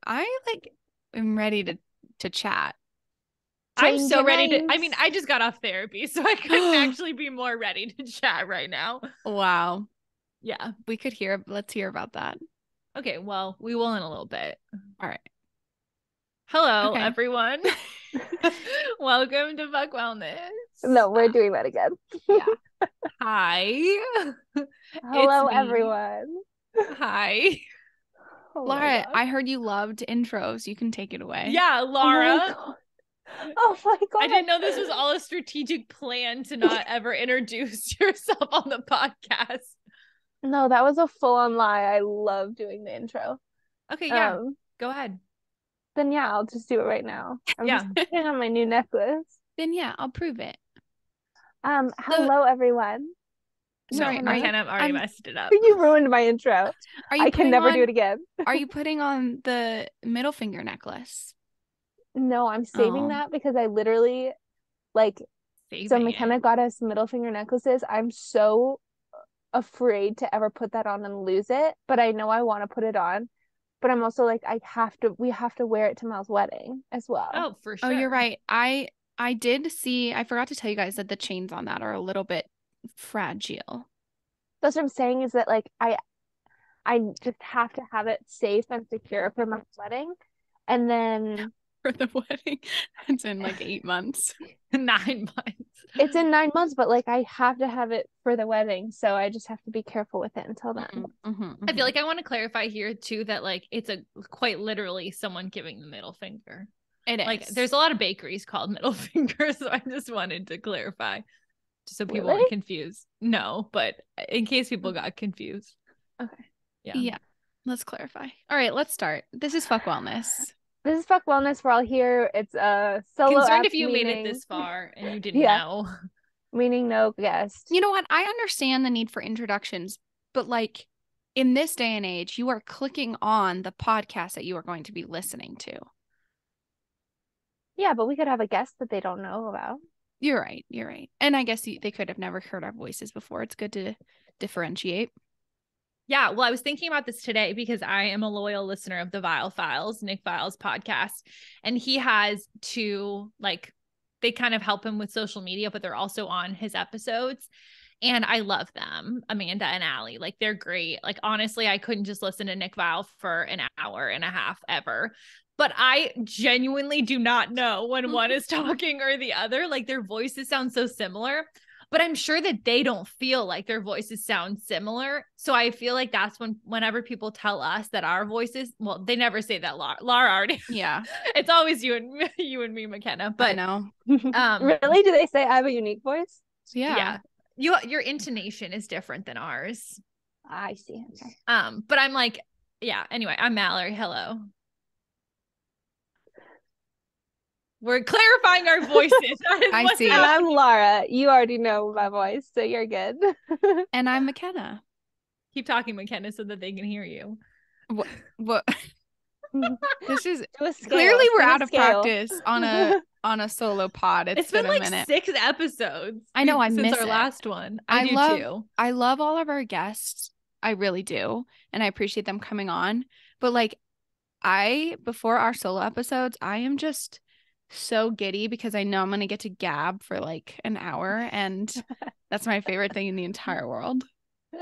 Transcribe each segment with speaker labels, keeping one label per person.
Speaker 1: I like am ready to chat.
Speaker 2: I'm so ready to. I mean, I just got off therapy, so I couldn't actually be more ready to chat right now.
Speaker 1: Wow.
Speaker 2: Yeah.
Speaker 1: Let's hear about that.
Speaker 2: Okay, well, we will in a little bit.
Speaker 1: All right.
Speaker 2: Hello,
Speaker 1: Okay.
Speaker 2: everyone. Welcome to Fuck Wellness.
Speaker 3: No, we're doing that again.
Speaker 1: Yeah.
Speaker 2: Hi.
Speaker 3: Hello, everyone.
Speaker 2: Hi.
Speaker 3: Oh
Speaker 1: Lara, I heard you loved intros. You can take it away.
Speaker 2: Yeah, Lara.
Speaker 3: Oh my God.
Speaker 2: I didn't know this was all a strategic plan to not ever introduce yourself on the podcast.
Speaker 3: No, that was a full-on lie. I love doing the intro.
Speaker 2: Okay, yeah. Go ahead.
Speaker 3: Then yeah, I'll just do it right now. I'm just putting on my new necklace.
Speaker 1: Then yeah, I'll prove it.
Speaker 3: Hello, everyone.
Speaker 2: Sorry, I kind of already messed it up.
Speaker 3: You ruined my intro. I can never do it again.
Speaker 1: Are you putting on the middle finger necklace?
Speaker 3: No, I'm saving that because I literally so Makena got us middle finger necklaces. I'm so afraid to ever put that on and lose it, but I know I want to put it on. But I'm also like, we have to wear it to Mel's wedding as well.
Speaker 2: Oh, for sure.
Speaker 1: Oh, you're right. I did see, I forgot to tell you guys that the chains on that are a little bit fragile.
Speaker 3: That's what I'm saying, is that like I just have to have it safe and secure for my wedding. And then
Speaker 1: for the wedding, it's in like 8 months.
Speaker 2: 9 months.
Speaker 3: It's in 9 months, but like I have to have it for the wedding, so I just have to be careful with it until then.
Speaker 2: I feel like I want to clarify here too that like it's quite literally someone giving the middle finger.
Speaker 1: It is.
Speaker 2: Like there's a lot of bakeries called middle finger, so I just wanted to clarify just so people weren't confused. No, but in case people got confused.
Speaker 3: Okay.
Speaker 1: Yeah. Let's clarify. All right, let's start. This is Fuck Wellness.
Speaker 3: This is Fuck Wellness. We're all here. It's a solo.
Speaker 2: Concerned if you made it this far and you didn't know.
Speaker 3: Meaning no guest.
Speaker 1: You know what? I understand the need for introductions, but like in this day and age, you are clicking on the podcast that you are going to be listening to.
Speaker 3: Yeah, but we could have a guest that they don't know about.
Speaker 1: You're right. And I guess they could have never heard our voices before. It's good to differentiate.
Speaker 2: Yeah, well, I was thinking about this today because I am a loyal listener of the Vile Files, Nick Vile's podcast. And he has two, they kind of help him with social media, but they're also on his episodes. And I love them, Amanda and Allie. Like, they're great. Like, honestly, I couldn't just listen to Nick Vile for an hour and a half ever. But I genuinely do not know when one is talking or the other. Like, their voices sound so similar. But I'm sure that they don't feel like their voices sound similar. So I feel like that's whenever people tell us that our voices, well, they never say that. Lara already.
Speaker 1: Yeah.
Speaker 2: It's always you and me, McKenna. But
Speaker 1: I know.
Speaker 3: Really? Do they say I have a unique voice?
Speaker 1: Yeah.
Speaker 2: Your intonation is different than ours.
Speaker 3: I see. Okay.
Speaker 2: But I'm like, yeah. Anyway, I'm Mallory. Hello. We're clarifying our voices.
Speaker 1: I see.
Speaker 3: And I'm Lara. You already know my voice, so you're good.
Speaker 1: And I'm Makena.
Speaker 2: Keep talking, McKenna, so that they can hear you.
Speaker 1: What? This is clearly we're out of practice on a solo pod. It's been
Speaker 2: like
Speaker 1: a minute.
Speaker 2: 6 episodes.
Speaker 1: I know. I
Speaker 2: since
Speaker 1: miss
Speaker 2: our
Speaker 1: it.
Speaker 2: last one.
Speaker 1: I love all of our guests. I really do, and I appreciate them coming on. But like, before our solo episodes, I am just so giddy because I know I'm gonna get to gab for like an hour, and that's my favorite thing in the entire world.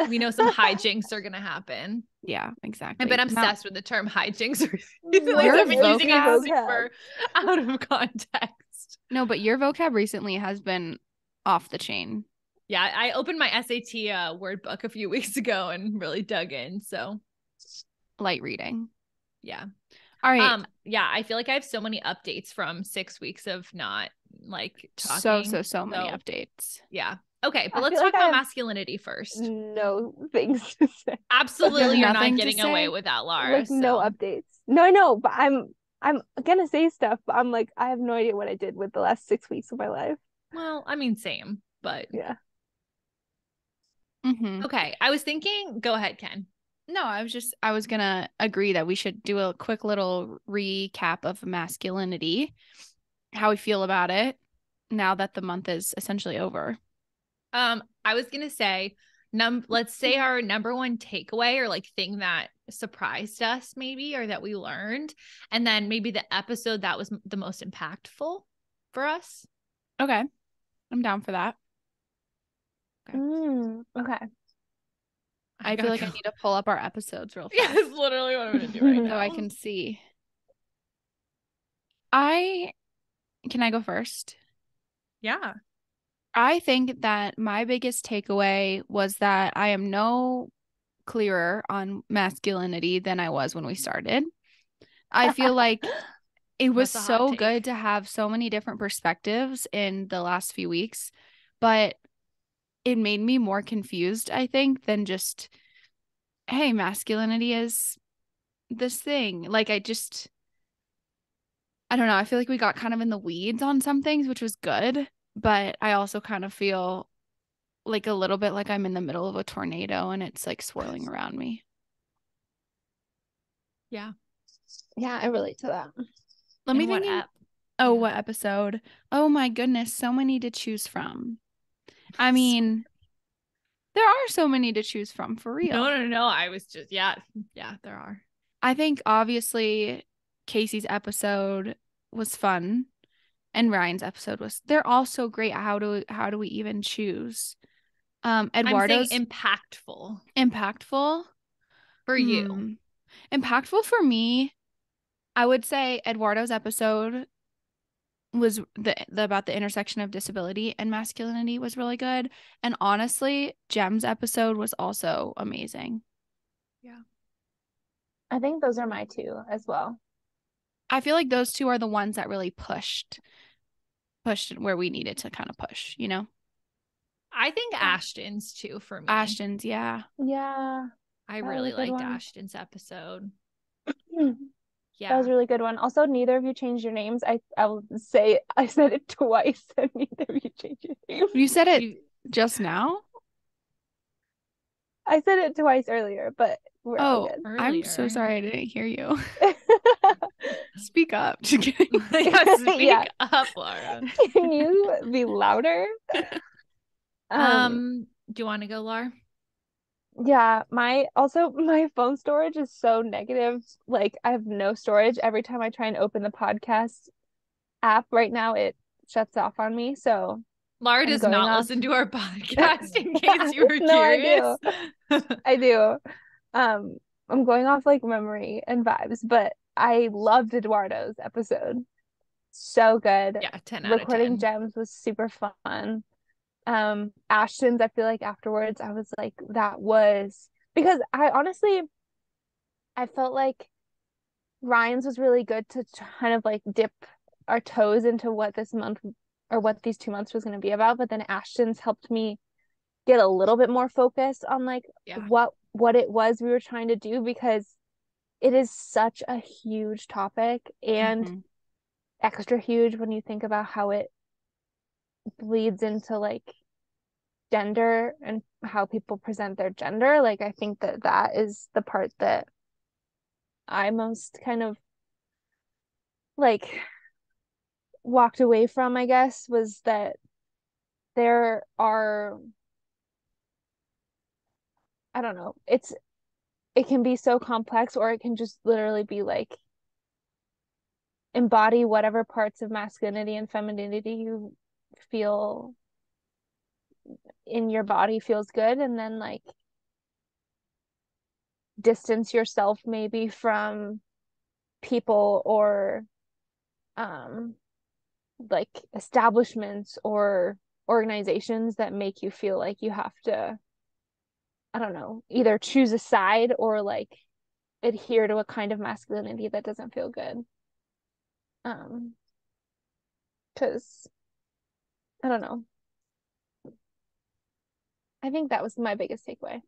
Speaker 2: We know some hijinks are gonna happen.
Speaker 1: Yeah, exactly.
Speaker 2: I've been obsessed with the term hijinks
Speaker 1: recently. I've been using it
Speaker 2: super out of context.
Speaker 1: No, but your vocab recently has been off the chain.
Speaker 2: Yeah, I opened my SAT word book a few weeks ago and really dug in. So
Speaker 1: light reading.
Speaker 2: Yeah.
Speaker 1: All right.
Speaker 2: Yeah, I feel like I have so many updates from 6 weeks of not like talking.
Speaker 1: So many updates.
Speaker 2: Yeah. Okay, but let's talk about masculinity first.
Speaker 3: No things to say.
Speaker 2: Absolutely, you're not getting away with that, Lara.
Speaker 3: Like, no updates. No, I know, but I'm gonna say stuff, but I'm like, I have no idea what I did with the last 6 weeks of my life.
Speaker 2: Well, I mean, same, but
Speaker 3: yeah.
Speaker 2: Okay, I was thinking. Go ahead, Ken.
Speaker 1: No, I was gonna agree that we should do a quick little recap of masculinity, how we feel about it now that the month is essentially over.
Speaker 2: I was gonna say, let's say our number one takeaway or like thing that surprised us maybe, or that we learned, and then maybe the episode that was the most impactful for us.
Speaker 1: Okay. I'm down for that.
Speaker 3: Okay. Okay.
Speaker 1: I feel like I need to pull up our episodes real fast.
Speaker 2: Yeah, that's literally what I'm going to do right now.
Speaker 1: So I can see. Can I go first?
Speaker 2: Yeah.
Speaker 1: I think that my biggest takeaway was that I am no clearer on masculinity than I was when we started. I feel like it was so good to have so many different perspectives in the last few weeks, but it made me more confused, I think, than just, hey, masculinity is this thing. Like, I don't know. I feel like we got kind of in the weeds on some things, which was good, but I also kind of feel like a little bit like I'm in the middle of a tornado and it's like swirling around me.
Speaker 2: Yeah.
Speaker 3: Yeah, I relate to that.
Speaker 1: Let me think. Oh, what episode? Oh my goodness, so many to choose from. I mean, there are so many to choose from, for real.
Speaker 2: No. I was just, yeah, there are.
Speaker 1: I think obviously Casey's episode was fun and Ryan's episode was, they're all so great. How do we even choose? Eduardo's impactful
Speaker 2: for you.
Speaker 1: Impactful for me, I would say Eduardo's episode was the about the intersection of disability and masculinity was really good. And honestly, Jem's episode was also amazing.
Speaker 2: Yeah.
Speaker 3: I think those are my two as well.
Speaker 1: I feel like those two are the ones that really pushed where we needed to kind of push, you know?
Speaker 2: I think Ashton's too for me.
Speaker 1: Ashton's, yeah.
Speaker 3: Yeah.
Speaker 2: I really liked Ashton's episode.
Speaker 3: Yeah. That was a really good one. Also, neither of you changed your names. I will say I said it twice and neither of you changed your names.
Speaker 1: You said it just now?
Speaker 3: I said it twice earlier, but we're all good.
Speaker 1: I'm so sorry I didn't hear you. Speak up. Just kidding.
Speaker 2: Speak up, Lara.
Speaker 3: Can you be louder?
Speaker 2: Do you want to go, Lara?
Speaker 3: Yeah, my phone storage is so negative. Like, I have no storage. Every time I try and open the podcast app right now, it shuts off on me. So
Speaker 2: Lara does not listen to our podcast, in case you were curious.
Speaker 3: I do. I'm going off like memory and vibes, but I loved Eduardo's episode. So good.
Speaker 2: Yeah, 10 out of 10.
Speaker 3: Recording Gems was super fun. Ashton's, I feel like afterwards I was like, that was because I felt like Ryan's was really good to kind of like dip our toes into what this month or what these 2 months was going to be about, but then Ashton's helped me get a little bit more focused on like what it was we were trying to do, because it is such a huge topic and extra huge when you think about how it bleeds into like gender and how people present their gender. Like, I think that is the part that I most kind of like walked away from, I guess, was that there are, I don't know, it can be so complex, or it can just literally be like embody whatever parts of masculinity and femininity you feel in your body feels good, and then like distance yourself maybe from people or like establishments or organizations that make you feel like you have to, I don't know, either choose a side or like adhere to a kind of masculinity that doesn't feel good. Because I don't know, I think that was my biggest takeaway.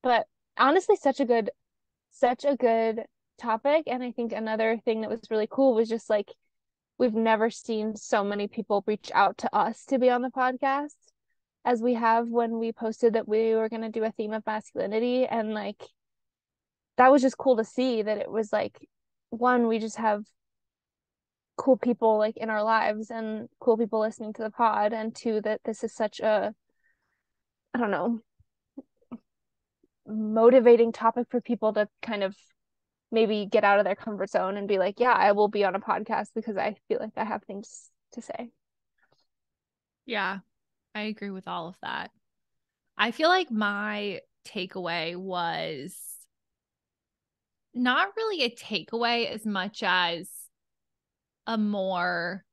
Speaker 3: But honestly, such a good topic. And I think another thing that was really cool was just like, we've never seen so many people reach out to us to be on the podcast as we have when we posted that we were going to do a theme of masculinity. And like, that was just cool to see that it was like, one, we just have cool people like in our lives and cool people listening to the pod, and two, that this is such a, I don't know, motivating topic for people to kind of maybe get out of their comfort zone and be like, yeah, I will be on a podcast because I feel like I have things to say.
Speaker 2: Yeah, I agree with all of that. I feel like my takeaway was not really a takeaway as much as a more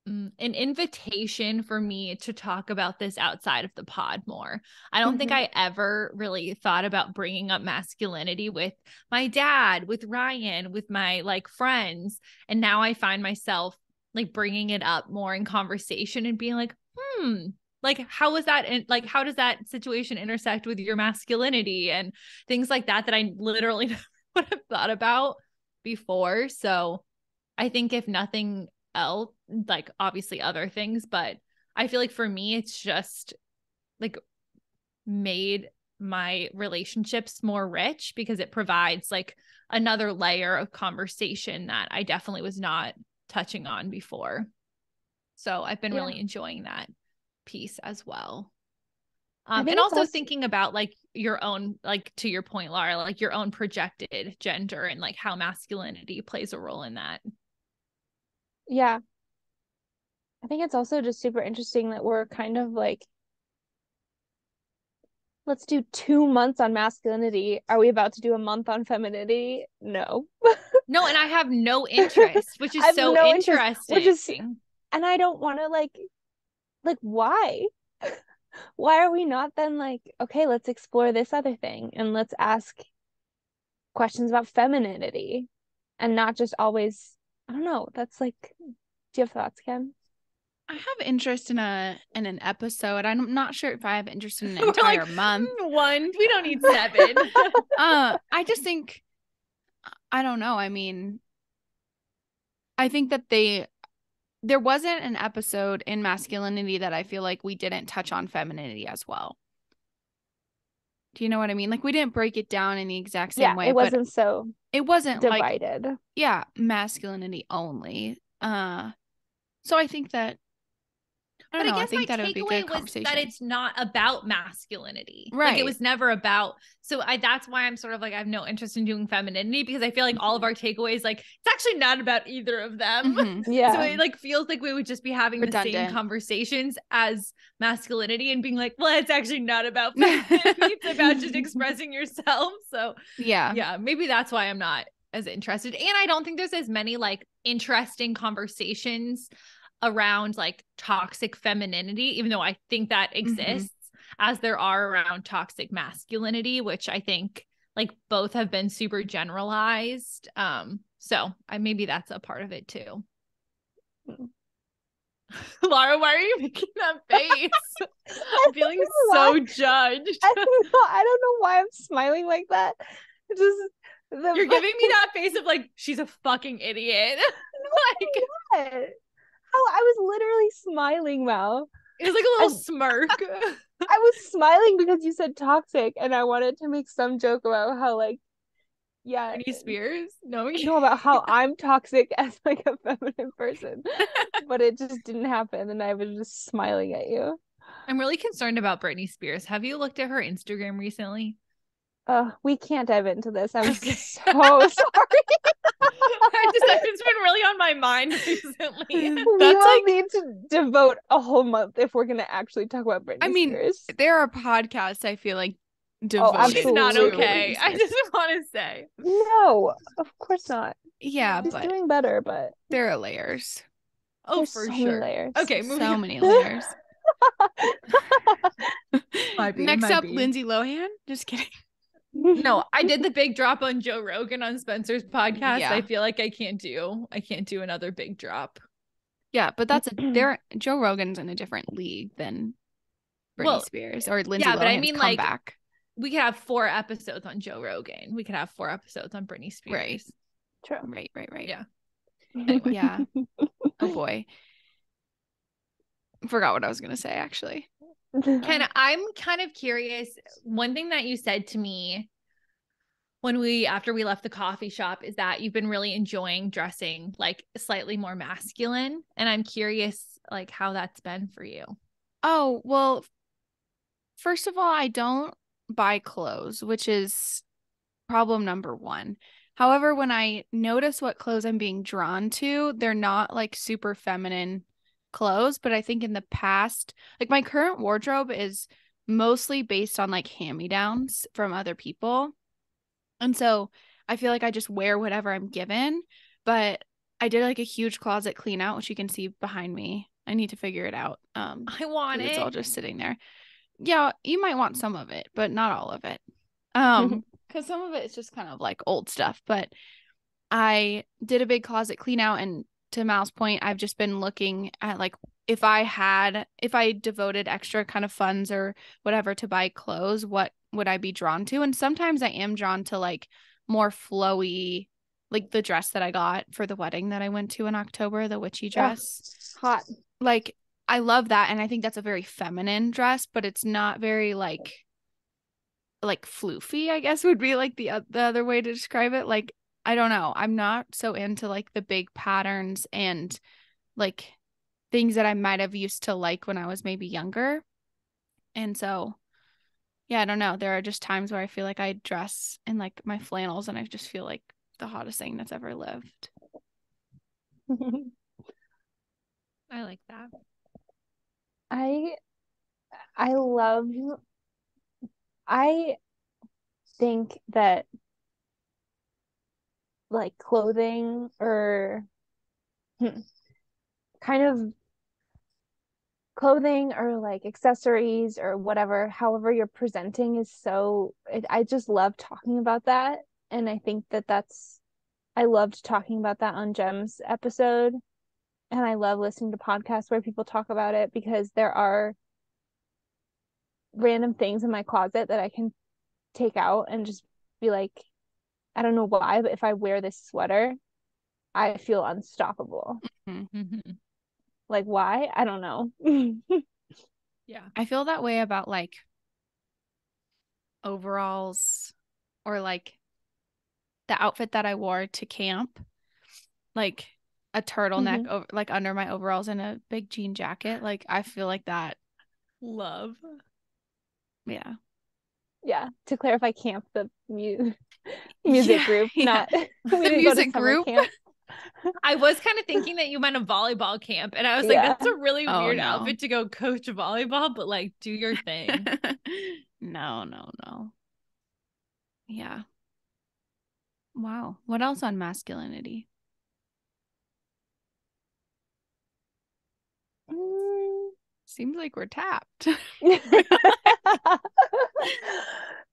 Speaker 2: an invitation for me to talk about this outside of the pod more. I don't think I ever really thought about bringing up masculinity with my dad, with Ryan, with my like friends. And now I find myself like bringing it up more in conversation and being like, like how is that, and like how does that situation intersect with your masculinity and things like that I literally never would have thought about before. So I think if nothing else, like obviously other things, but I feel like for me it's just like made my relationships more rich because it provides like another layer of conversation that I definitely was not touching on before. So I've been really enjoying that piece as well. And also thinking about like your own, like to your point, Lara, like your own projected gender and like how masculinity plays a role in that.
Speaker 3: Yeah. I think it's also just super interesting that we're kind of like, let's do 2 months on masculinity. Are we about to do a month on femininity? No.
Speaker 2: No, and I have no interest, which is so interesting.
Speaker 3: And I don't want to like why? Why are we not then like, okay, let's explore this other thing and let's ask questions about femininity and not just always, I don't know. That's like, do you have thoughts, Ken?
Speaker 1: I have interest in an episode. I'm not sure if I have interest in an entire month.
Speaker 2: One, we don't need 7.
Speaker 1: I just think, I don't know. I mean, I think that there wasn't an episode in masculinity that I feel like we didn't touch on femininity as well. Do you know what I mean? Like we didn't break it down in the exact same way.
Speaker 3: It wasn't so
Speaker 1: it wasn't
Speaker 3: divided.
Speaker 1: Like, masculinity only. So I think that
Speaker 2: But I guess my takeaway was that it's not about masculinity.
Speaker 1: Right.
Speaker 2: Like it was never about. So that's why I'm sort of like, I have no interest in doing femininity because I feel like all of our takeaways, like it's actually not about either of them.
Speaker 3: Yeah.
Speaker 2: So it like feels like we would just be having the same conversations as masculinity and being like, well, it's actually not about femininity. It's about just expressing yourself. So yeah, maybe that's why I'm not as interested. And I don't think there's as many like interesting conversations around like toxic femininity, even though I think that exists, as there are around toxic masculinity, which I think like both have been super generalized. So maybe that's a part of it too. Lara, why are you making that face? I'm feeling so judged.
Speaker 3: I don't know why I'm smiling like that.
Speaker 2: You're giving me that face of like, she's a fucking idiot.
Speaker 3: No, like, I was literally smiling, Mal.
Speaker 2: It was like a little smirk.
Speaker 3: I was smiling because you said toxic, and I wanted to make some joke about how, like,
Speaker 2: Britney Spears? No,
Speaker 3: about how I'm toxic as like a feminine person, but it just didn't happen, and I was just smiling at you.
Speaker 2: I'm really concerned about Britney Spears. Have you looked at her Instagram recently?
Speaker 3: We can't dive into this. I'm so sorry.
Speaker 2: It's been really on my mind recently.
Speaker 3: We will need to devote a whole month if we're gonna actually talk about Britney Spears.
Speaker 1: There are podcasts I feel like devoted.
Speaker 2: She's not okay. I just want to say.
Speaker 3: No, of course not.
Speaker 2: Yeah,
Speaker 3: she's doing better, but
Speaker 1: there are layers.
Speaker 2: Oh, there's for sure.
Speaker 3: Layers.
Speaker 2: Okay,
Speaker 1: so many layers. Next up,
Speaker 2: be.
Speaker 1: Lindsay Lohan. Just kidding.
Speaker 2: No, I did the big drop on Joe Rogan on Spencer's podcast. I feel like I can't do another big drop.
Speaker 1: Yeah, but Joe Rogan's in a different league than Britney Spears or Lindsay Lohan's but I mean comeback.
Speaker 2: Like we could have 4 episodes on Joe Rogan. We could have 4 episodes on Britney Spears.
Speaker 1: Right.
Speaker 3: True.
Speaker 1: Right.
Speaker 2: Yeah.
Speaker 1: Anyway. Yeah. Oh boy. Forgot what I was gonna say actually.
Speaker 2: I'm kind of curious. One thing that you said to me after we left the coffee shop is that you've been really enjoying dressing like slightly more masculine. And I'm curious like how that's been for you.
Speaker 1: Oh, well, first of all, I don't buy clothes, which is problem number one. However, when I notice what clothes I'm being drawn to, they're not like super feminine clothes, but I think in the past, like my current wardrobe is mostly based on like hand-me-downs from other people. And so I feel like I just wear whatever I'm given, but I did like a huge closet clean out, which you can see behind me. I need to figure it out.
Speaker 2: I want it.
Speaker 1: It's all just sitting there. Yeah, you might want some of it, but not all of it. Because some of it is just kind of like old stuff. But I did a big closet clean out, and to Mal's point, I've just been looking at like if I devoted extra kind of funds or whatever to buy clothes, what would I be drawn to? And sometimes I am drawn to like more flowy, like the dress that I got for the wedding that I went to in October, the witchy dress.
Speaker 3: Oh, hot.
Speaker 1: Like I love that, and I think that's a very feminine dress, but it's not very like floofy, I guess would be like the other way to describe it. Like I don't know. I'm not so into like the big patterns and like things that I might have used to like when I was maybe younger. And so, yeah, I don't know. There are just times where I feel like I dress in like my flannels and I just feel like the hottest thing that's ever lived.
Speaker 2: I like that.
Speaker 3: I think that like clothing or kind of clothing or like accessories or whatever, however you're presenting is I just love talking about that. And I think I loved talking about that on Jem's episode. And I love listening to podcasts where people talk about it because there are random things in my closet that I can take out and just be like, I don't know why, but if I wear this sweater, I feel unstoppable.
Speaker 1: Mm-hmm.
Speaker 3: Like, why? I don't know.
Speaker 1: Yeah. I feel that way about like overalls or like the outfit that I wore to camp, like a turtleneck over like under my overalls and a big jean jacket. Like I feel like that.
Speaker 2: Love.
Speaker 3: Yeah. Yeah. To clarify, camp, the music group, not
Speaker 1: the
Speaker 3: we didn't
Speaker 1: music
Speaker 3: go to summer
Speaker 1: group.
Speaker 3: camp.
Speaker 2: I was kind of thinking that you meant a volleyball camp, and I was like, that's a really weird outfit to go coach volleyball, but like do your thing.
Speaker 1: No. Yeah. Wow. What else on masculinity? Seems like we're tapped.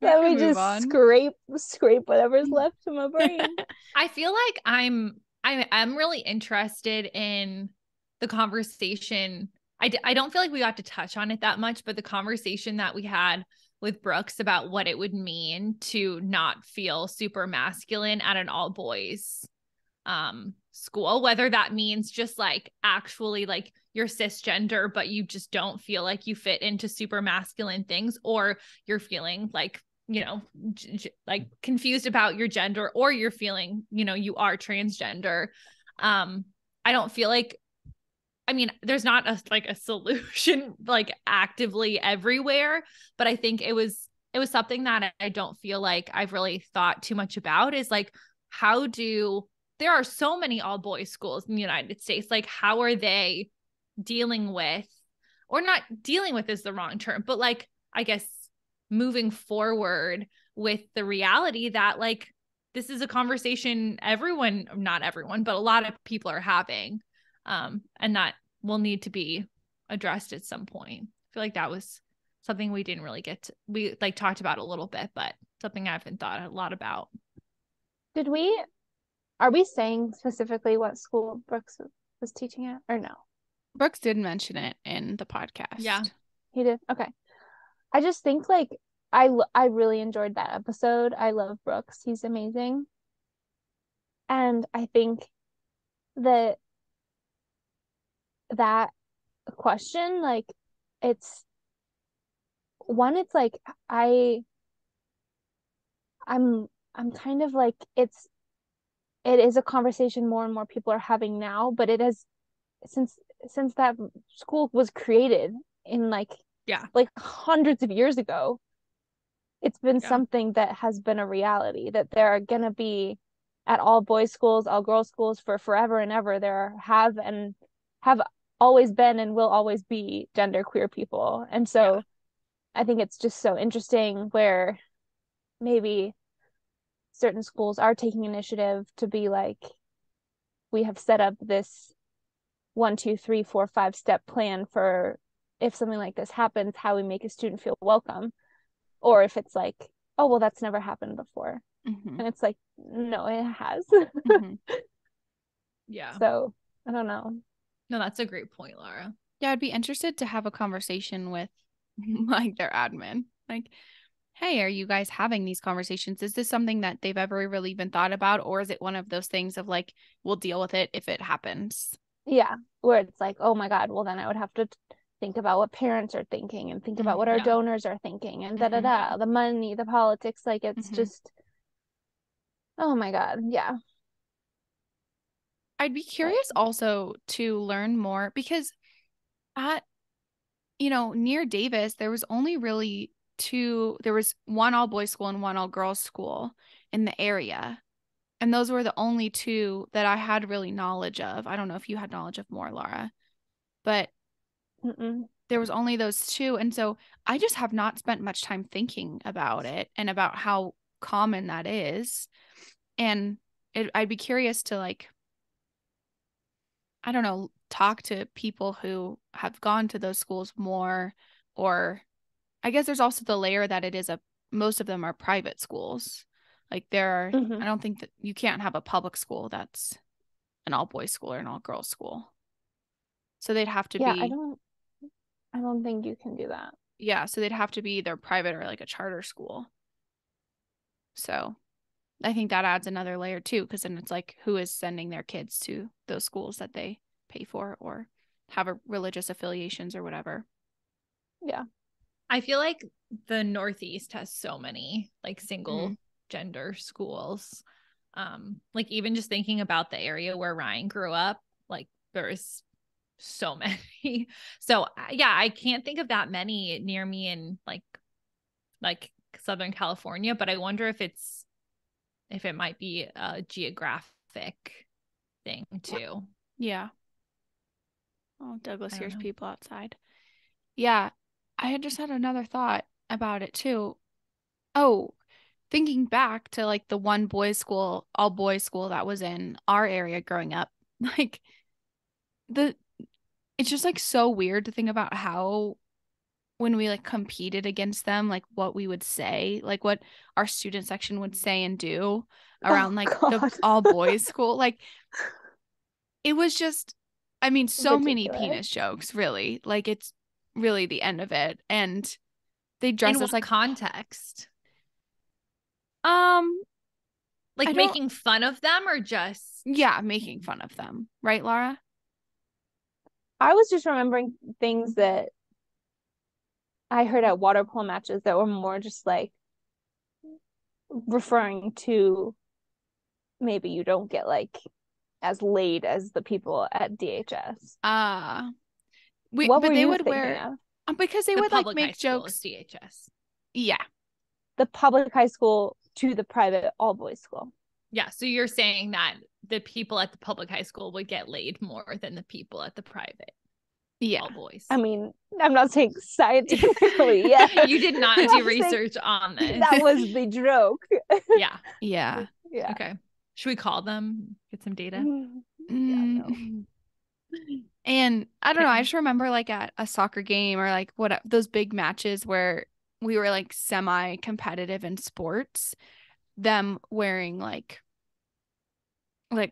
Speaker 3: Let me just scrape whatever's left in my brain.
Speaker 2: I feel like I'm really interested in the conversation. I don't feel like we got to touch on it that much, but the conversation that we had with Brooks about what it would mean to not feel super masculine at an all boys school, whether that means just like actually like you're cisgender, but you just don't feel like you fit into super masculine things, or you're feeling like, you know, like confused about your gender, or you're feeling, you know, you are transgender. I don't feel like, I mean, there's not a solution like actively everywhere, but I think it was something that I don't feel like I've really thought too much about, is like, there are so many all boys schools in the United States. Like, how are they dealing with, or not dealing with is the wrong term, but like, I guess moving forward with the reality that like, this is a conversation not everyone, but a lot of people are having, and that will need to be addressed at some point. I feel like that was something we didn't really we like talked about a little bit, but something I haven't thought a lot about.
Speaker 3: Are we saying specifically what school Brooks was teaching at, or no?
Speaker 1: Brooks did mention it in the podcast.
Speaker 2: Yeah,
Speaker 3: he did. Okay. I just think like I really enjoyed that episode. I love Brooks. He's amazing. And I think that question, like, it's like I'm kind of like it is a conversation more and more people are having now, but it has since that school was created in like hundreds of years ago. it's been something that has been a reality, that there are going to be at all boys schools, all girls schools for forever and ever, have always been and will always be genderqueer people. And so I think it's just so interesting where maybe certain schools are taking initiative to be like, we have set up this 1, 2, 3, 4, 5 step plan for if something like this happens, how we make a student feel welcome. Or if it's like, oh, well, that's never happened before. And it's like, no, it has.
Speaker 2: Yeah.
Speaker 3: So I don't know.
Speaker 2: No, that's a great point, Lara.
Speaker 1: Yeah, I'd be interested to have a conversation with like their admin. Like, hey, are you guys having these conversations? Is this something that they've ever really even thought about? Or is it one of those things of like, we'll deal with it if it happens?
Speaker 3: Yeah, where it's like, oh my God, well, then I would have to think about what parents are thinking and think about what our donors are thinking and the money, the politics. Like, it's just, oh my God. Yeah.
Speaker 1: I'd be curious also to learn more because at, near Davis, there was only really there was one all boys school and one all girls school in the area. And those were the only two that I had really knowledge of. I don't know if you had knowledge of more, Lara, but there was only those two. And so I just have not spent much time thinking about it and about how common that is. And I'd be curious to like, I don't know, talk to people who have gone to those schools more, or I guess there's also the layer that most of them are private schools. Like I don't think that you can't have a public school that's an all boys school or an all girls school. So they'd have to be.
Speaker 3: I don't think you can do that.
Speaker 1: Yeah. So they'd have to be either private or like a charter school. So I think that adds another layer too, because then it's like, who is sending their kids to those schools that they pay for or have a religious affiliations or whatever.
Speaker 3: Yeah.
Speaker 2: I feel like the Northeast has so many like single gender schools. Like even just thinking about the area where Ryan grew up, like there's so many. So yeah, I can't think of that many near me in like Southern California, but I wonder if it might be a geographic thing too.
Speaker 1: Yeah. Oh, Douglas hears people outside. Yeah. I had just had another thought about it too. Oh, thinking back to like the one boys school, all boys school that was in our area growing up, like it's just like so weird to think about how when we like competed against them, like what we would say, like what our student section would say and do around the all boys school. Like it was just, I mean, so many penis jokes, really. Like it's really the end of it. And they dress us like
Speaker 2: context. Like making fun of them or just
Speaker 1: making fun of them. Right, Lara?
Speaker 3: I was just remembering things that I heard at water polo matches that were more just like referring to maybe you don't get like as laid as the people at DHS.
Speaker 1: What but they would wear because they would like make jokes.
Speaker 2: DHS.
Speaker 1: Yeah.
Speaker 3: The public high school to the private all boys school.
Speaker 2: Yeah. So you're saying that the people at the public high school would get laid more than the people at the private all boys.
Speaker 3: I mean, I'm not saying scientifically. Yeah.
Speaker 2: You did not do research on this.
Speaker 3: That was the joke.
Speaker 2: Yeah.
Speaker 1: Yeah.
Speaker 2: Okay. Should we call them? Get some data?
Speaker 3: No.
Speaker 1: And I don't know. I just remember like at a soccer game or like those big matches where we were like semi-competitive in sports, them wearing like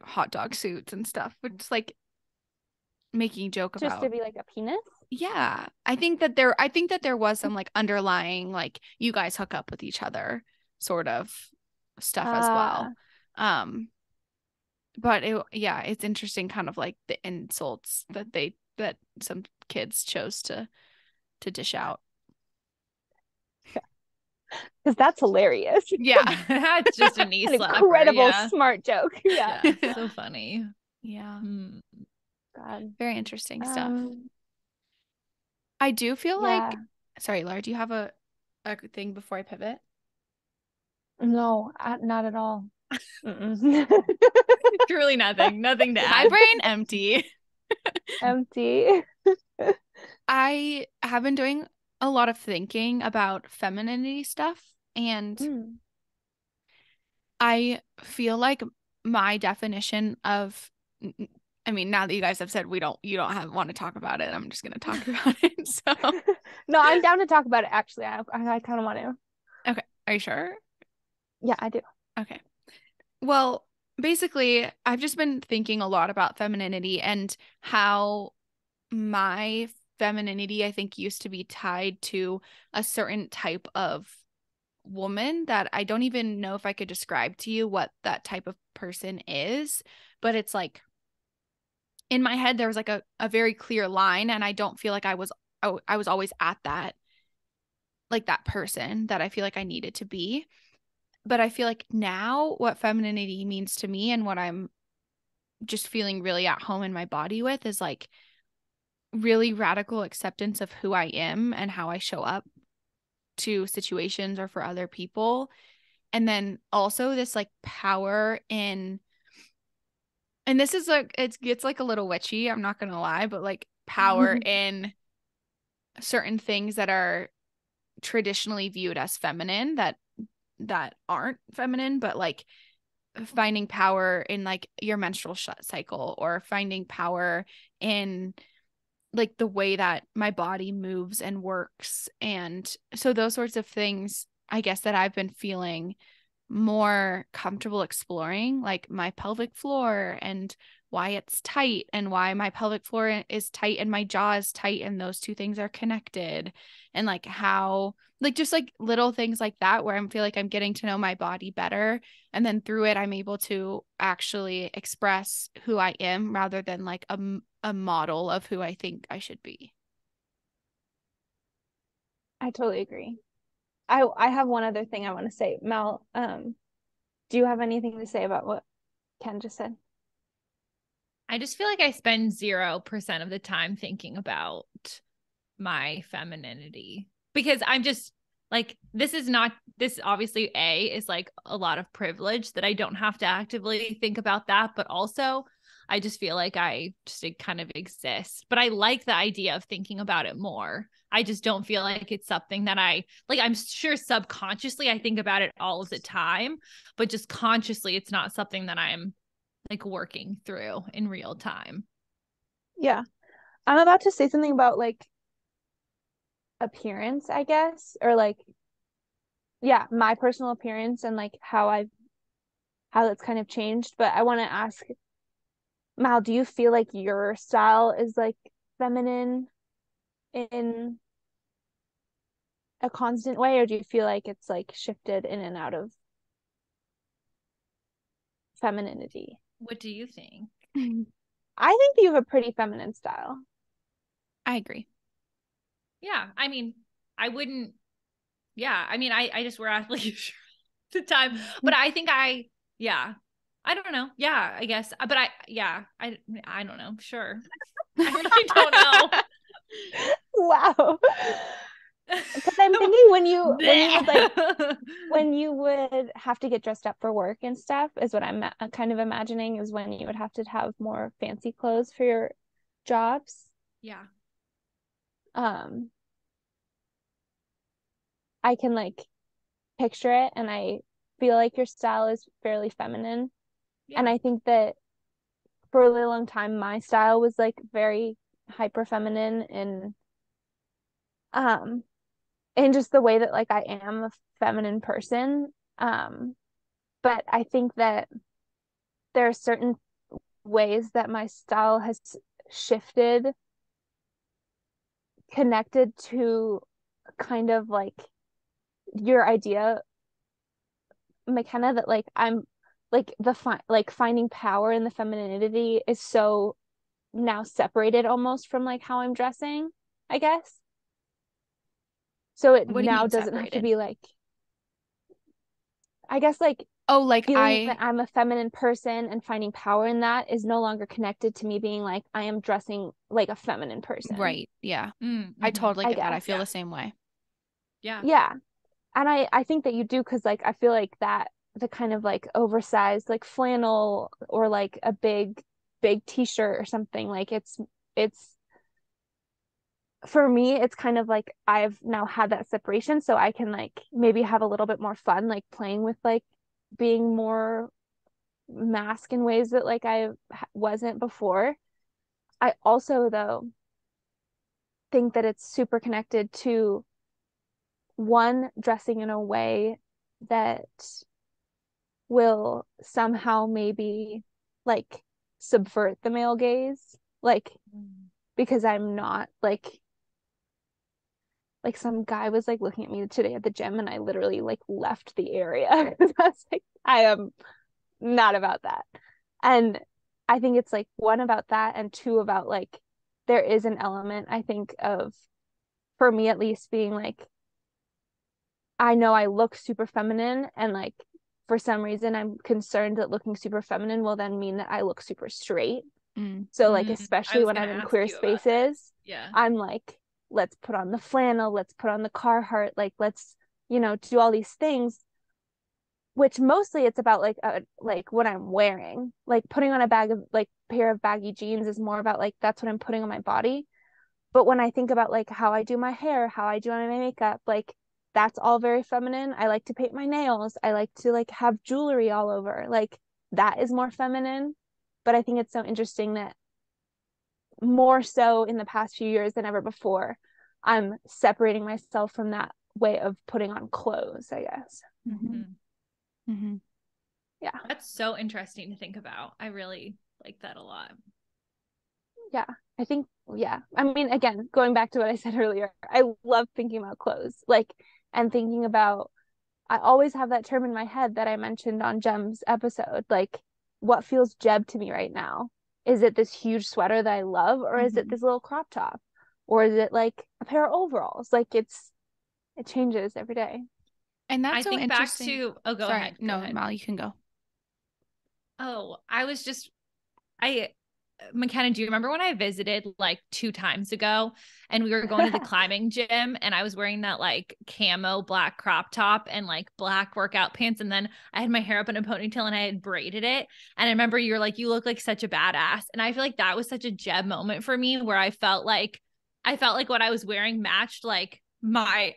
Speaker 1: hot dog suits and stuff, which is like making a joke
Speaker 3: just to be like a penis.
Speaker 1: Yeah, I think that there was some like underlying like you guys hook up with each other sort of stuff as well. But it's interesting kind of like the insults that some kids chose to dish out.
Speaker 3: Because that's hilarious.
Speaker 1: Yeah.
Speaker 2: That's just a knee slapper.
Speaker 3: Incredible smart joke. Yeah.
Speaker 2: So funny.
Speaker 1: Yeah.
Speaker 3: God.
Speaker 1: Very interesting stuff. I do feel like, sorry, Lara, do you have a thing before I pivot?
Speaker 3: No, not at all.
Speaker 2: Truly nothing to add.
Speaker 1: My brain empty.
Speaker 3: Empty.
Speaker 1: I have been doing a lot of thinking about femininity stuff, and I feel like my definition of, I mean, now that you guys have said you don't want to talk about it, I'm just going to talk about it. So
Speaker 3: no, I'm down to talk about it. Actually, I kind of want to.
Speaker 1: Okay. Are you sure?
Speaker 3: Yeah, I do.
Speaker 1: Okay. Well, basically, I've just been thinking a lot about femininity and how my femininity, I think, used to be tied to a certain type of woman that I don't even know if I could describe to you what that type of person is, but it's like in my head there was like a very clear line, and I don't feel like I was always at that, like that person that I feel like I needed to be. But I feel like now what femininity means to me and what I'm just feeling really at home in my body with is like really radical acceptance of who I am and how I show up to situations or for other people. And then also this like power in, and this is like, it gets like a little witchy, I'm not gonna lie, but like power in certain things that are traditionally viewed as feminine that aren't feminine, but like finding power in like your menstrual cycle, or finding power in like the way that my body moves and works. And so those sorts of things, I guess, that I've been feeling more comfortable exploring, like my pelvic floor and why it's tight, and why my pelvic floor is tight and my jaw is tight, and those two things are connected, and like how, like just like little things like that where I feel like I'm getting to know my body better, and then through it I'm able to actually express who I am rather than like a model of who I think I should be.
Speaker 3: I totally agree. I have one other thing I want to say. Mel, do you have anything to say about what Ken just said?
Speaker 2: I just feel like I spend 0% of the time thinking about my femininity, because I'm just like, this obviously is like a lot of privilege that I don't have to actively think about that, but also I just feel like it kind of exists. But I like the idea of thinking about it more. I just don't feel like it's something that I'm sure subconsciously I think about it all of the time, but just consciously it's not something that I'm like working through in real time.
Speaker 3: Yeah. I'm about to say something about like appearance, I guess, or like, yeah, my personal appearance and like how that's kind of changed. But I want to ask, Mal, do you feel like your style is like feminine in a constant way, or do you feel like it's like shifted in and out of femininity?
Speaker 2: What do you think?
Speaker 3: I think you have a pretty feminine style.
Speaker 1: I agree.
Speaker 2: Yeah. I mean, I wouldn't, yeah. I mean, I just wear athleisure the time, but I think yeah, I don't know. Yeah, I guess, but I don't know. Sure. I really don't know.
Speaker 3: Wow. Because I'm thinking when you would have to get dressed up for work and stuff is what I'm kind of imagining, is when you would have to have more fancy clothes for your jobs.
Speaker 2: Yeah.
Speaker 3: I can like picture it, and I feel like your style is fairly feminine.
Speaker 2: Yeah.
Speaker 3: And I think that for a really long time my style was like very hyper feminine, and just the way that like I am a feminine person. But I think that there are certain ways that my style has shifted, connected to kind of like your idea, Makena, that like I'm like like finding power in the femininity is so now separated almost from like how I'm dressing, I guess. So it
Speaker 1: What do you
Speaker 3: now
Speaker 1: mean
Speaker 3: doesn't have to
Speaker 1: separated?
Speaker 3: be like, I guess like,
Speaker 1: Oh, like
Speaker 3: feeling that I'm a feminine person and finding power in that is no longer connected to me being like I am dressing like a feminine person.
Speaker 1: Right. Yeah.
Speaker 2: Mm-hmm.
Speaker 1: I totally
Speaker 3: I
Speaker 1: get that. I
Speaker 3: guess.
Speaker 1: feel the same way.
Speaker 2: Yeah.
Speaker 3: Yeah. And I think that you do, because like I feel like that the kind of like oversized like flannel or like a big t-shirt or something, like it's for me, it's kind of like I've now had that separation, so I can like maybe have a little bit more fun like playing with like being more mask in ways that like I wasn't before. I also though think that it's super connected to one, dressing in a way that will somehow maybe like subvert the male gaze, like because I'm not like some guy was like looking at me today at the gym and I literally like left the area. I was like, I am not about that. And I think it's like one about that, and two about like there is an element I think of, for me at least, being like I know I look super feminine, and like for some reason I'm concerned that looking super feminine will then mean that I look super straight. So like
Speaker 2: I
Speaker 3: especially
Speaker 2: was
Speaker 3: when
Speaker 2: gonna
Speaker 3: I'm in
Speaker 2: ask
Speaker 3: queer
Speaker 2: you about this.
Speaker 3: spaces,
Speaker 2: Yeah.
Speaker 3: I'm like, let's put on the flannel, let's put on the Carhartt, like let's, you know, do all these things, which mostly it's about like what I'm wearing. Like putting on a bag of like pair of baggy jeans is more about like that's what I'm putting on my body. But when I think about like how I do my hair, how I do my makeup, like that's all very feminine. I like to paint my nails. I like to like have jewelry all over. Like that is more feminine. But I think it's so interesting that more so in the past few years than ever before, I'm separating myself from that way of putting on clothes, I guess. Yeah.
Speaker 2: That's so interesting to think about. I really like that a lot.
Speaker 3: Yeah. I think, yeah. I mean, again, going back to what I said earlier, I love thinking about clothes, like, and thinking about, I always have that term in my head that I mentioned on Jem's episode, like, what feels Jeb to me right now? Is it this huge sweater that I love, or is it this little crop top? Or is it like a pair of overalls? Like, it changes every day.
Speaker 1: And that's
Speaker 2: I
Speaker 1: so
Speaker 2: think
Speaker 1: interesting.
Speaker 2: back to, oh, go
Speaker 1: Sorry,
Speaker 2: ahead.
Speaker 1: no,
Speaker 2: Go ahead.
Speaker 1: Mal, you can go.
Speaker 2: Oh, Makena, do you remember when I visited like 2 times ago and we were going to the climbing gym and I was wearing that like camo black crop top and like black workout pants, and then I had my hair up in a ponytail and I had braided it, and I remember you were like, you look like such a badass, and I feel like that was such a Jeb moment for me where I felt like what I was wearing matched like my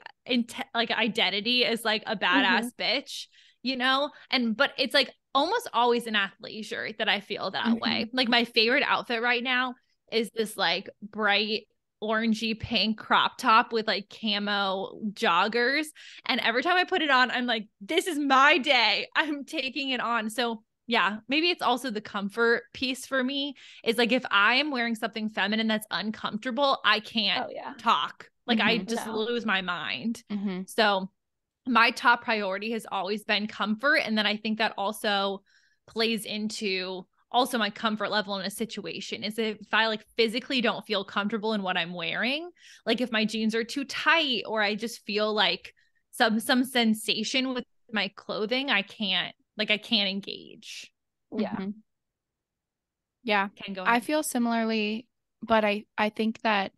Speaker 2: like identity as like a badass bitch, you know? But it's like almost always an athleisure that I feel that way. Like my favorite outfit right now is this like bright orangey pink crop top with like camo joggers. And every time I put it on, I'm like, this is my day. I'm taking it on. So yeah, maybe it's also the comfort piece for me, is like if I am wearing something feminine that's uncomfortable, I can't talk. Like I just lose my mind. So my top priority has always been comfort. And then I think that also plays into also my comfort level in a situation, is if I like physically don't feel comfortable in what I'm wearing, like if my jeans are too tight or I just feel like some sensation with my clothing, I can't engage.
Speaker 3: Yeah.
Speaker 1: Yeah.
Speaker 2: Can go ahead.
Speaker 1: I feel similarly, but I think that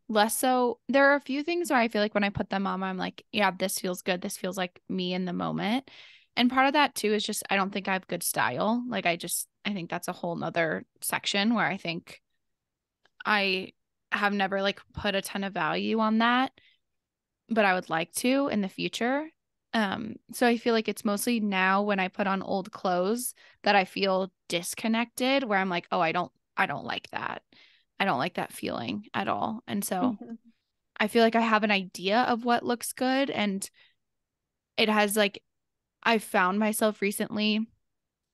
Speaker 1: less so. There are a few things where I feel like when I put them on, I'm like, yeah, this feels good. This feels like me in the moment. And part of that too is just I don't think I have good style. Like I think that's a whole nother section where I think I have never like put a ton of value on that, but I would like to in the future. So I feel like it's mostly now when I put on old clothes that I feel disconnected, where I'm like, oh, I don't like that. I don't like that feeling at all. And so I feel like I have an idea of what looks good, and it has like, I found myself recently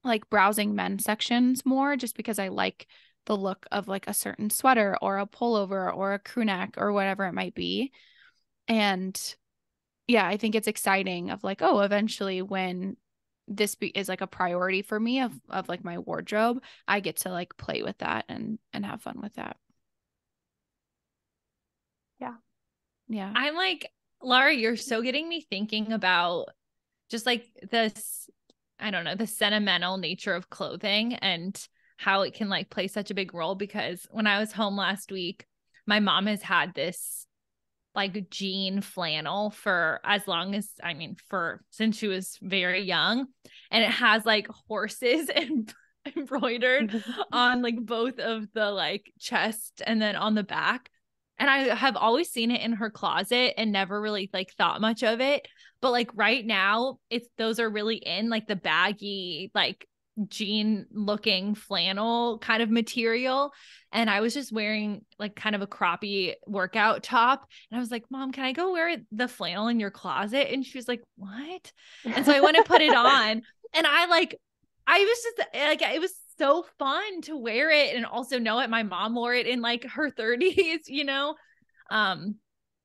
Speaker 1: like browsing men's sections more just because I like the look of like a certain sweater or a pullover or a crew neck or whatever it might be. And yeah, I think it's exciting of like, oh, eventually when is like a priority for me of like my wardrobe, I get to like play with that and have fun with that.
Speaker 3: Yeah.
Speaker 1: Yeah.
Speaker 2: I'm like, Lara, you're so getting me thinking about just like this, I don't know, the sentimental nature of clothing and how it can like play such a big role. Because when I was home last week, my mom has had this like jean flannel for as long as, since she was very young. And it has like horses and embroidered on like both of the like chest and then on the back. And I have always seen it in her closet and never really like thought much of it. But like right now, those are really in, like the baggy, like jean looking flannel kind of material. And I was just wearing like kind of a croppy workout top. And I was like, Mom, can I go wear the flannel in your closet? And she was like, what? And so I went and put it on. And I was just like, it was so fun to wear it and also know it. My mom wore it in like her 30s, you know?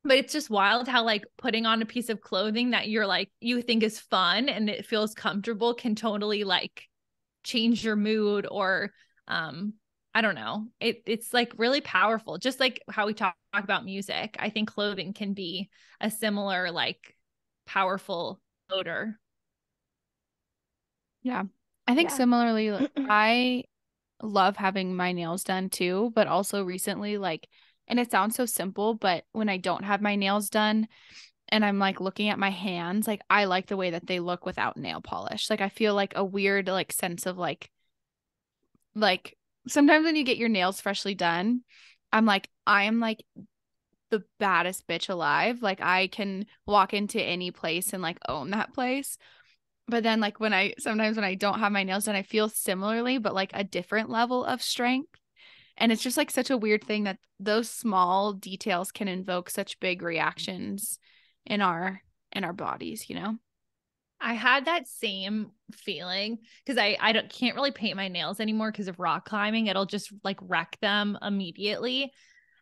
Speaker 2: But it's just wild how like putting on a piece of clothing that you're like, you think is fun and it feels comfortable can totally like change your mood or, I don't know. It's like really powerful. Just like how we talk about music. I think clothing can be a similar like powerful motor.
Speaker 1: Yeah. I think similarly, I love having my nails done too, but also recently, like, and it sounds so simple, but when I don't have my nails done and I'm like looking at my hands, like I like the way that they look without nail polish. Like I feel like a weird like sense of like sometimes when you get your nails freshly done, I'm like, I am like the baddest bitch alive. Like I can walk into any place and like own that place. But then like sometimes when I don't have my nails done, I feel similarly, but like a different level of strength. And it's just like such a weird thing that those small details can invoke such big reactions in our bodies, you know?
Speaker 2: I had that same feeling because I can't really paint my nails anymore because of rock climbing. It'll just like wreck them immediately.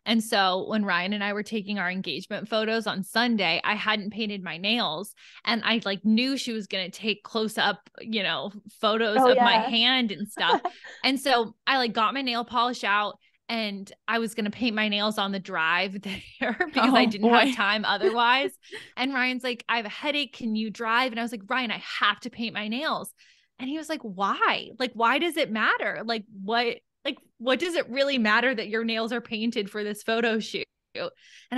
Speaker 2: And so when Ryan and I were taking our engagement photos on Sunday, I hadn't painted my nails and I like knew she was going to take close up, you know, photos of my hand and stuff. And so I like got my nail polish out and I was going to paint my nails on the drive there because I didn't have time otherwise. And Ryan's like, I have a headache. Can you drive? And I was like, Ryan, I have to paint my nails. And he was like, why? Like, why does it matter? What does it really matter that your nails are painted for this photo shoot? And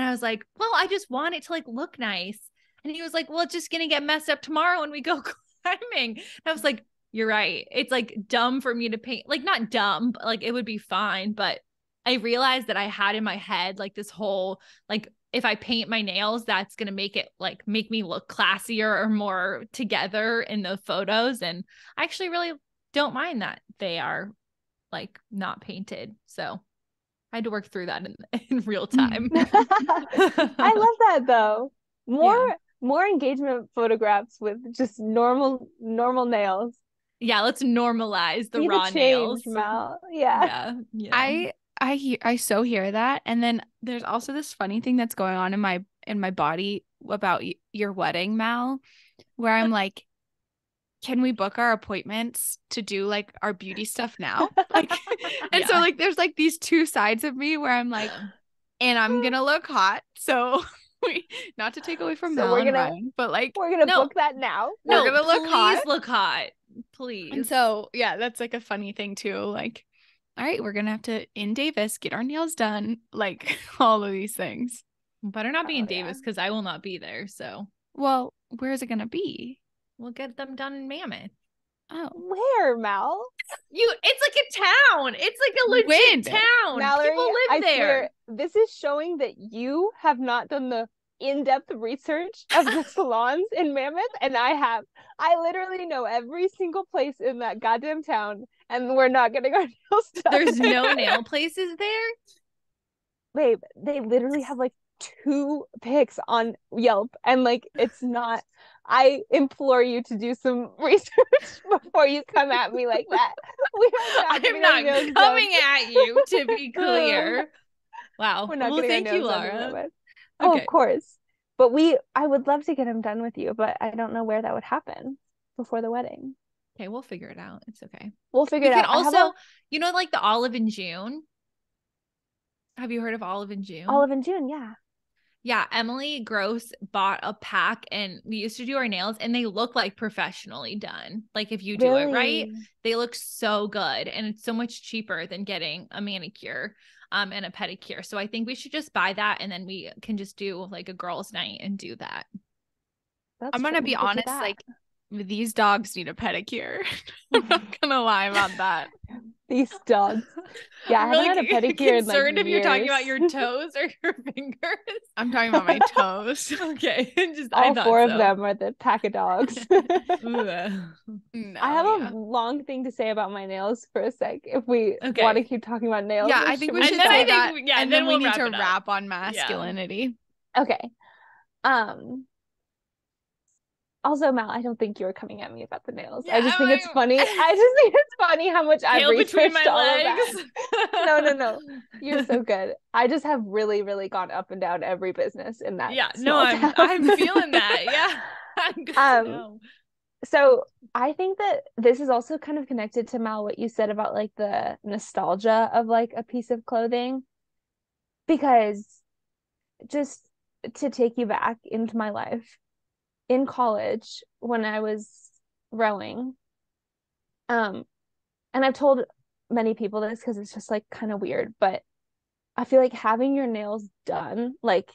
Speaker 2: I was like, well, I just want it to like look nice. And he was like, well, it's just going to get messed up tomorrow when we go climbing. And I was like, you're right. It's like dumb for me to paint, like not dumb, but like it would be fine. But I realized that I had in my head like this whole, like if I paint my nails, that's going to make me look classier or more together in the photos. And I actually really don't mind that they are like not painted. So I had to work through that in real time.
Speaker 3: I love that though. More engagement photographs with just normal nails.
Speaker 2: Yeah, let's normalize the raw nails.
Speaker 3: Mal. Yeah.
Speaker 1: I so hear that. And then there's also this funny thing that's going on in my body about your wedding, Mal, where I'm like, can we book our appointments to do like our beauty stuff now? Like, and so like, there's like these two sides of me where I'm like, and I'm going to look hot. So not to take away from Mel and Ryan, but like,
Speaker 3: we're going to book that now.
Speaker 2: We're going to look hot. Please.
Speaker 1: And so, yeah, that's like a funny thing too. Like, all right, we're going to have to in Davis, get our nails done. Like all of these things.
Speaker 2: Better not be in Davis because I will not be there. So,
Speaker 1: well, where is it going to be?
Speaker 2: We'll get them done in Mammoth.
Speaker 1: Oh,
Speaker 3: where, Mal?
Speaker 2: It's like a town. It's like a legit town.
Speaker 3: Mallory,
Speaker 2: people live there.
Speaker 3: Swear, this is showing that you have not done the in-depth research of the salons in Mammoth, and I have. I literally know every single place in that goddamn town, and we're not getting our nails done.
Speaker 2: There's no nail places there?
Speaker 3: Babe, they literally have like 2 pics on Yelp, and like it's not. I implore you to do some research before you come at me like that.
Speaker 2: I'm not coming at you, to be clear. Wow.
Speaker 3: We're not
Speaker 2: well,
Speaker 3: thank
Speaker 2: you, Lara.
Speaker 3: Okay. Oh, of course. But I would love to get them done with you, but I don't know where that would happen before the wedding.
Speaker 2: Okay, we'll figure it out. It's okay.
Speaker 3: We'll figure it out.
Speaker 2: Also, you know, like the Olive in June. Have you heard of Olive in June?
Speaker 3: Olive in June, yeah.
Speaker 2: Yeah, Emily Gross bought a pack and we used to do our nails and they look like professionally done. Like if you do it right, they look so good and it's so much cheaper than getting a manicure and a pedicure. So I think we should just buy that and then we can just do like a girls' night and do that.
Speaker 1: I'm going to be honest, like these dogs need a pedicure. I'm not going to lie about that.
Speaker 3: These dogs. Yeah, I haven't had a pedicure in like years.
Speaker 2: If you're talking about your toes or your fingers.
Speaker 1: I'm talking about my toes.
Speaker 2: Okay.
Speaker 3: All four of them are the pack of dogs.
Speaker 1: No,
Speaker 3: I have a long thing to say about my nails for a sec. If we want to keep talking about nails.
Speaker 1: Yeah, I think we should say that. And then we need to wrap on masculinity.
Speaker 3: Yeah. Okay. Also, Mal, I don't think you were coming at me about the nails. Yeah, I just think it's funny. I just think it's funny how much I've researched all of that. No. You're so good. I just have really, really gone up and down every business in that.
Speaker 2: Yeah, no, I'm feeling that. Yeah. I'm good to know.
Speaker 3: So I think that this is also kind of connected to, Mal, what you said about like the nostalgia of like a piece of clothing. Because just to take you back into my life, in college when I was rowing, and I've told many people this because it's just like kind of weird, but I feel like having your nails done, like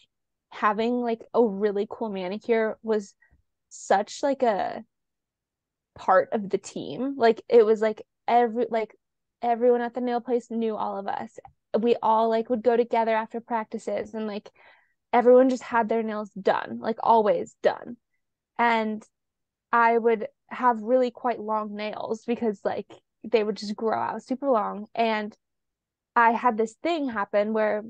Speaker 3: having like a really cool manicure was such like a part of the team. Like it was like everyone at the nail place knew all of us. We all like would go together after practices and like everyone just had their nails done, like always done. And I would have really quite long nails because like they would just grow out super long. And I had this thing happen where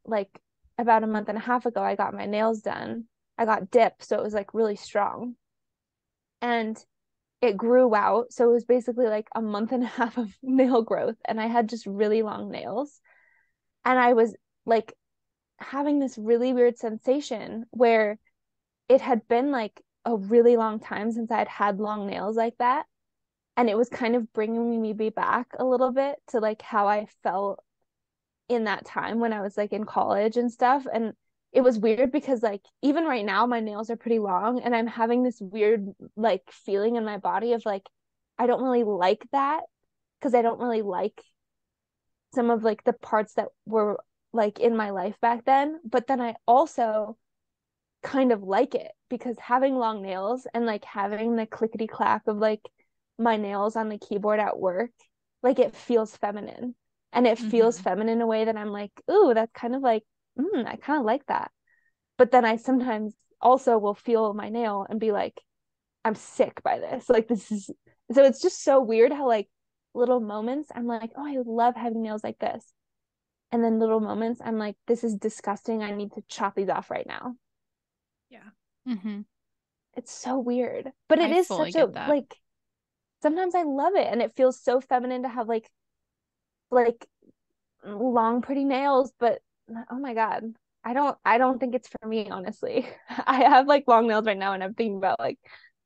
Speaker 3: like about a month and a half ago, I got my nails done. I got dip, so it was like really strong. And it grew out. So it was basically like a month and a half of nail growth. And I had just really long nails. And I was like having this really weird sensation where it had been like a really long time since I'd had long nails like that. And it was kind of bringing me back a little bit to like how I felt in that time when I was like in college and stuff. And it was weird because like even right now my nails are pretty long and I'm having this weird like feeling in my body of like I don't really like that because I don't really like some of like the parts that were like in my life back then. But then I also kind of like it because having long nails and like having the clickety clack of like my nails on the keyboard at work, like it feels feminine and it feels feminine in a way that I'm like, ooh, that's kind of like, I kind of like that. But then I sometimes also will feel my nail and be like, I'm sick by this. Like this is, so it's just so weird how like little moments I'm like, oh, I love having nails like this. And then little moments I'm like, this is disgusting. I need to chop these off right now.
Speaker 2: Yeah.
Speaker 3: It's so weird, but it is such a like sometimes I love it and it feels so feminine to have like long pretty nails, but oh my god, I don't think it's for me, honestly. I have like long nails right now and I'm thinking about like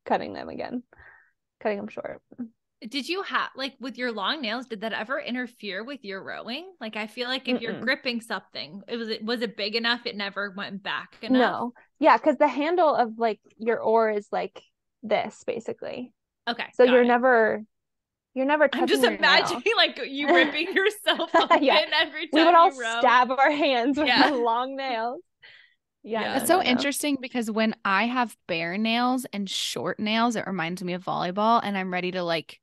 Speaker 3: cutting them short.
Speaker 2: Did you have like with your long nails, did that ever interfere with your rowing? Like I feel like if you're gripping something, was it big enough it never went back enough?
Speaker 3: No. Yeah, because the handle of like your oar is like this basically.
Speaker 2: Okay.
Speaker 3: So you're never touching.
Speaker 2: I'm just imagining like you ripping yourself open every time
Speaker 3: we would all
Speaker 2: row.
Speaker 3: stab our hands with our long nails.
Speaker 1: Yeah, it's so interesting because when I have bare nails and short nails, it reminds me of volleyball, and I'm ready to like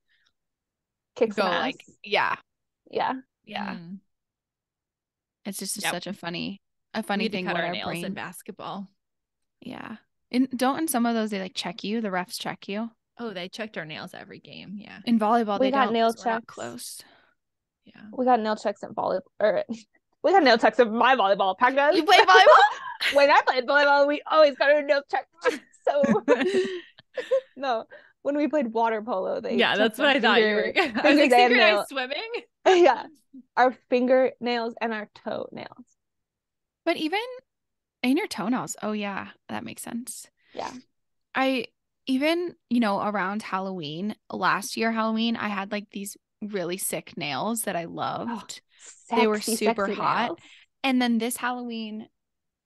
Speaker 3: kick some ass.
Speaker 1: Like yeah. It's just such a funny thing.
Speaker 2: Cut our nails in basketball.
Speaker 1: Yeah, and don't in some of those they like check you. The refs check you.
Speaker 2: Oh, they checked our nails every game. Yeah.
Speaker 1: In volleyball,
Speaker 3: we got nail checks.
Speaker 1: Close.
Speaker 2: Yeah.
Speaker 3: We got nail checks at volleyball. We got nail checks at my volleyball practice.
Speaker 1: You play volleyball?
Speaker 3: When I played volleyball, we always got our nail checked. So no, when we played water polo,
Speaker 2: that's what I thought you were. I was like synchronized swimming.
Speaker 3: Yeah, our fingernails and our toenails.
Speaker 1: But even in your toenails, oh yeah, that makes sense.
Speaker 3: Yeah,
Speaker 1: I even around Halloween, last year Halloween, I had like these really sick nails that I loved. They were super hot. Nails. And then this Halloween,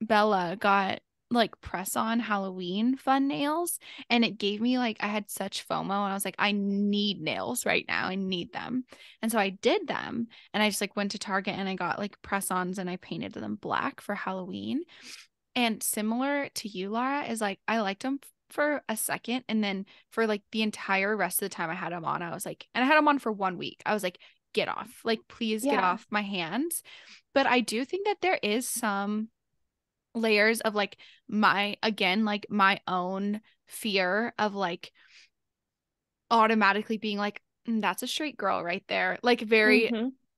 Speaker 1: Bella got like press on Halloween fun nails, and it gave me like, I had such FOMO, and I was like, I need nails right now. I need them. And so I did them, and I just like went to Target and I got like press ons and I painted them black for Halloween. And similar to you, Lara, is like I liked them for a second, and then for like the entire rest of the time I had them on, I was like, and I had them on for 1 week. I was like, get off, like please get off my hands. But I do think that there is some layers of like my own fear of like automatically being like, that's a straight girl right there. Like very,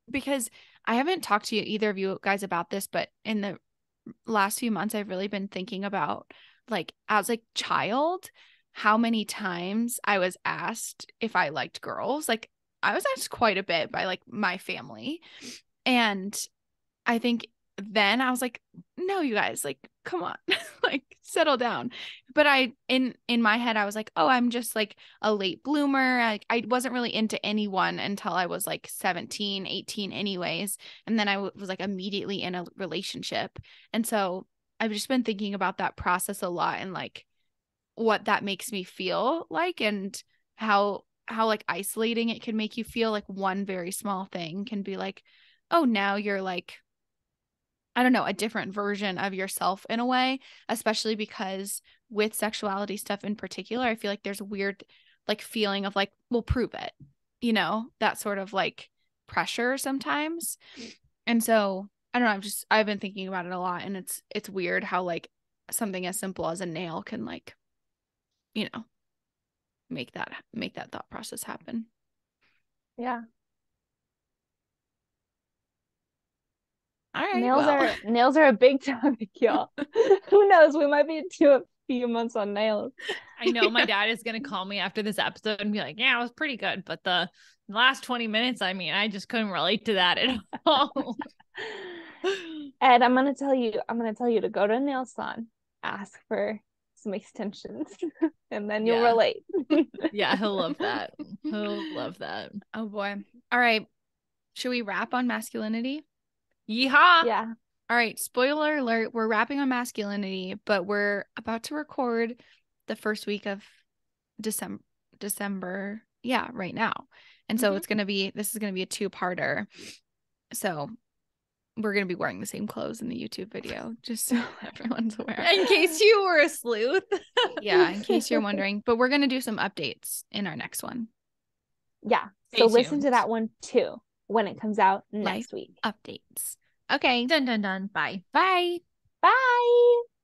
Speaker 1: because I haven't talked to you, either of you guys, about this, but in the last few months, I've really been thinking about like as a child, how many times I was asked if I liked girls. Like I was asked quite a bit by like my family. And I think then I was like, no, you guys, like, come on, like settle down. But in my head, I was like, oh, I'm just like a late bloomer. I wasn't really into anyone until I was like 17, 18 anyways. And then I was like immediately in a relationship. And so I've just been thinking about that process a lot, and like what that makes me feel like, and how like isolating it can make you feel. Like one very small thing can be like, oh, now you're like, I don't know, a different version of yourself in a way, especially because with sexuality stuff in particular, I feel like there's a weird like feeling of like, well, prove it, you know, that sort of like pressure sometimes. And so I don't know, I've been thinking about it a lot, and it's weird how like something as simple as a nail can like, you know, make that thought process happen.
Speaker 3: Yeah.
Speaker 1: All right.
Speaker 3: Nails are a big topic, y'all. Who knows? We might be into a few months on nails.
Speaker 2: I know my dad is gonna call me after this episode and be like, yeah, it was pretty good. But the last 20 minutes, I mean, I just couldn't relate to that at all.
Speaker 3: Ed, I'm gonna tell you to go to a nail salon, ask for some extensions, and then you'll relate.
Speaker 2: Yeah, he'll love that. He'll love that.
Speaker 1: Oh boy. All right. Should we wrap on masculinity?
Speaker 2: Yeehaw.
Speaker 3: Yeah.
Speaker 1: All right. Spoiler alert. We're wrapping on masculinity, but we're about to record the first week of December. Yeah, right now. And so this is going to be a 2-parter. So we're going to be wearing the same clothes in the YouTube video, just so everyone's aware.
Speaker 2: In case you were a sleuth.
Speaker 1: Yeah, in case you're wondering. But we're going to do some updates in our next one.
Speaker 3: Yeah. So listen to that one too when it comes out next week.
Speaker 1: Updates. Okay.
Speaker 2: Dun, dun, dun. Bye.
Speaker 1: Bye.
Speaker 3: Bye.